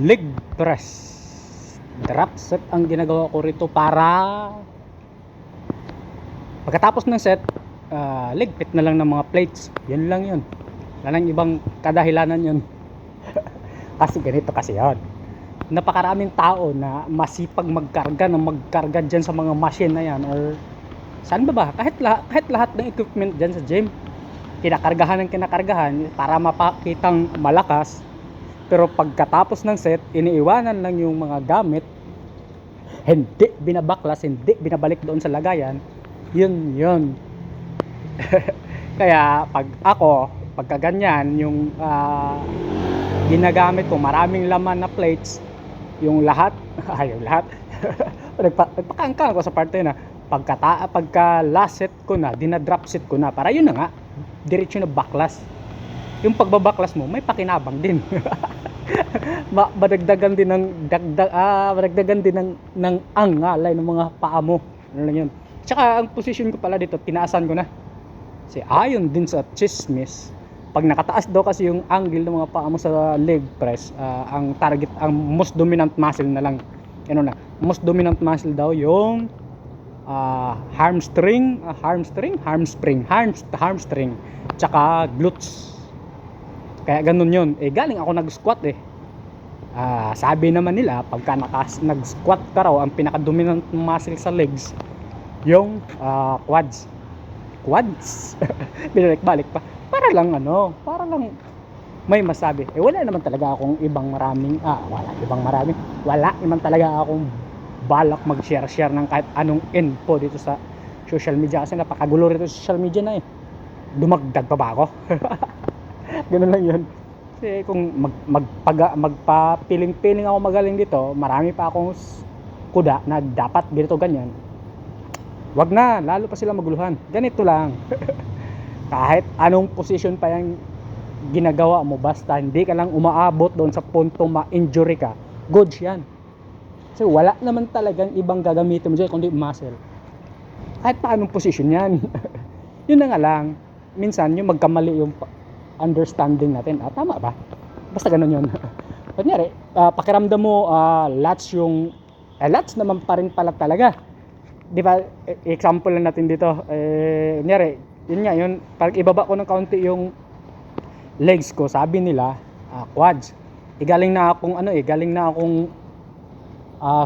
leg press. Drop set ang ginagawa ko rito para pagkatapos ng set, ligpit na lang ng mga plates. Yun lang yun. Wala nang ibang kadahilanan yun. Kasi ganito kasi yun. Napakaraming tao na masipag magkarga dyan sa mga machine na yan or saan ba kahit lahat ng equipment dyan sa gym kinakargahan para mapakitang malakas, pero pagkatapos ng set iniiwanan lang yung mga gamit, hindi binabaklas, hindi binabalik doon sa lagayan. Yun kaya pagka ganyan yung ginagamit ko, maraming laman na plates, yung lahat yung lahat nagpakangkang ako sa parte na pagka last set ko na, dinadrop set ko na, para yun na nga, diretso na baklas. Yung pagbabaklas mo may pakinabang din. Madagdagan din ng angalay ng mga paa mo. Ano lang yun. Tsaka ang position ko pala dito, tinaasan ko na. Kasi ayon din sa chismis, pag nakataas daw kasi yung angle ng mga paa mo sa leg press, ang target, ang most dominant muscle na lang, most dominant muscle daw yung hamstring, tsaka glutes. Kaya ganun yun. Galing ako nag-squat sabi naman nila, pagka nag-squat ka raw, ang pinaka-dominant muscle sa legs yung quads. Binalik-balik pa para lang may masabi. Wala naman talaga akong wala naman talaga akong balak mag-share ng kahit anong info dito sa social media, kasi napakagulo rito sa social media na dumagdag pa ba ako? Ganun lang yun. Kasi kung magpapiling-piling ako magaling dito, marami pa akong kuda na dapat ganito ganyan, wag na, lalo pa sila maguluhan. Ganito lang. Kahit anong position pa yung ginagawa mo, basta hindi ka lang umaabot doon sa puntong ma-injury ka, goods yan. Kasi wala naman talagang ibang gagamitin mo dyan kundi muscle. Kahit paanong position yan. Yun na nga lang, minsan yung magkamali yung understanding natin. Tama ba? Basta ganun yun. Kunyari, pakiramdam mo lats yung lats naman pa rin pala talaga. Di ba? Example lang natin dito. Kunyari, yun, pag ibaba ko ng kaunti yung legs ko, sabi nila quads. Galing na akong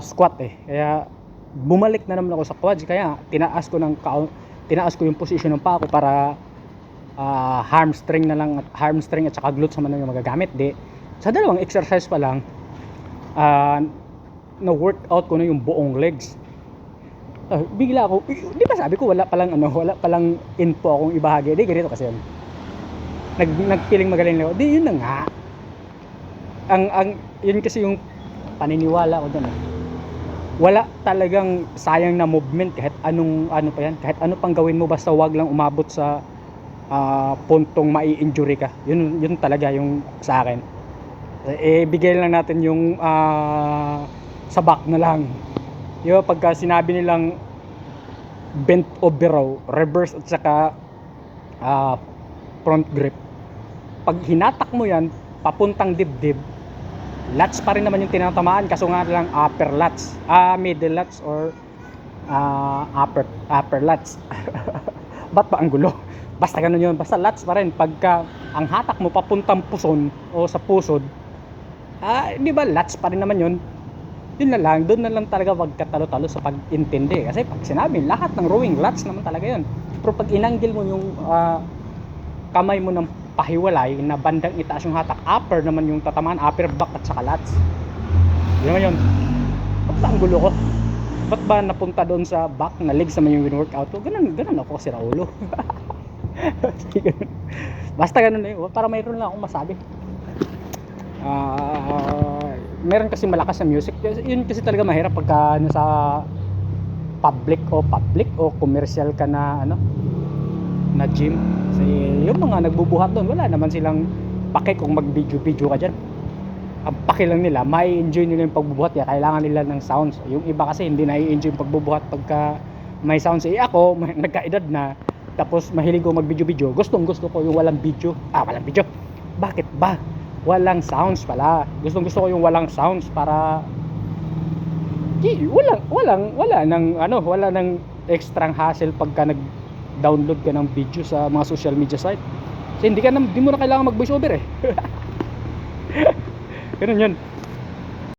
squat kaya bumalik na naman ako sa quads, kaya tinaas ko yung position ng paa ko para hamstring at saka glutes naman yung magagamit. Sa dalawang exercise pa lang na workout ko na yung buong legs. Bigla ako, di ba sabi ko wala palang info akong ibahagi. Ganito kasi yun, nagpiling magaling lang ako. Yun na nga, yun kasi yung paniniwala ko dun. Wala talagang sayang na movement kahit kahit ano pang gawin mo, basta wag lang umabot sa puntong mai-injury ka. Yun talaga yung sa akin. Bigay lang natin yung sa back na lang. Yung pagka sinabi nilang bent over row, reverse at saka front grip, pag hinatak mo yan papuntang dibdib, lats pa rin naman yung tinatamaan, kaso nga lang upper lats, middle lats or upper lats. Ba't ba ang gulo? Basta ganun yun, basta lats pa rin. Pagka ang hatak mo papuntang puson o sa pusod, di ba lats pa rin naman yun. Yun na lang, doon na lang talaga wag katalo-talo sa pag-intindi, kasi pag sinabi lahat ng rowing lats naman talaga yun. Pero pag inanggil mo yung kamay mo ng pahiwalay na bandang itaas yung hatak, upper naman yung tatamaan, upper back at saka lats. Yun naman yun. Ba't ba ang gulo ko? Ba't ba napunta doon sa back na legs naman yung win-workout ko? Ganun ako kasi Raulo. Basta ganun na yun, para mayroon lang akong masabi. Meron kasi malakas na music. Yun kasi talaga mahirap pagka sa public o commercial ka na na gym. Kasi yung mga nagbubuhat doon, wala naman silang pake kung mag-video ka dyan. Ang pake lang nila, may enjoy nila yung pagbubuhat, kaya kailangan nila ng sounds. Yung iba kasi hindi na-enjoy yung pagbubuhat pagka may sounds. Ako, nagkaedad na, tapos mahilig ko mag-video. Gustong gusto ko yung walang video. Walang video. Bakit ba? walang sounds pala. Gustong gusto ko yung walang sounds para wala nang extra hassle pagka nag-download ka ng video sa mga social media site. Kasi hindi mo na kailangan mag voice over eh. Ganun yun.